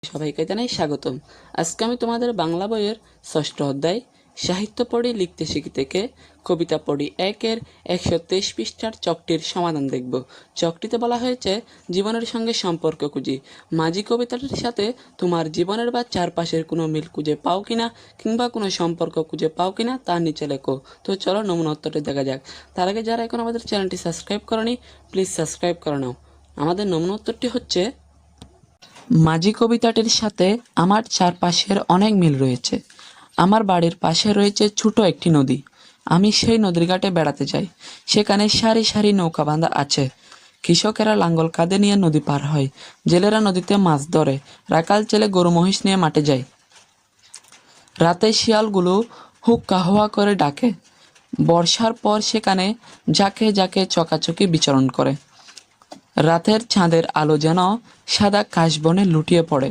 সবাইকে জানাই স্বাগতম। আজকে আমি তোমাদের বাংলা বইয়ের ষষ্ঠ অধ্যায় সাহিত্য পড়ি লিখতে শিখি থেকে কবিতা পড়ি 1-এর 123 পৃষ্ঠার চকটির সমাধান দেখব। চকটিতে বলা হয়েছে জীবনের সঙ্গে সম্পর্ক খুঁজি। মাঝি কবিতাটির সাথে তোমার জীবনের বা চারপাশের কোনো মিল খুঁজে পাও কিনা কিংবা কোনো সম্পর্ক খুঁজে পাও কিনা তার নিচে লেখো। তো চলো নমুনা উত্তরটি দেখা যাক। তার আগে যারা এখন আমাদের চ্যানেলটি সাবস্ক্রাইব করনি প্লিজ সাবস্ক্রাইব করে নাও। আমাদের নমুনা উত্তরটি হচ্ছে, মাঝি কবিতাটির সাথে আমার চারপাশের অনেক মিল রয়েছে। আমার বাড়ির পাশে রয়েছে ছোট একটি নদী। আমি সেই নদীর ঘাটে বেড়াতে যাই। সেখানে সারি সারি নৌকা বাঁধা আছে। কৃষকেরা লাঙ্গল কাঁধে নিয়ে নদী পার হয়। জেলেরা নদীতে মাছ ধরে। রাখাল ছেলে গরু মহিষ নিয়ে মাঠে যায়। রাতে শিয়ালগুলো হুক্কা হুয়া করে ডাকে। বর্ষার পর সেখানে ঝাঁকে ঝাঁকে চকাচকি বিচরণ করে। রাতের চাঁদের আলো যেন সাদা কাশবনে লুটিয়ে পড়ে।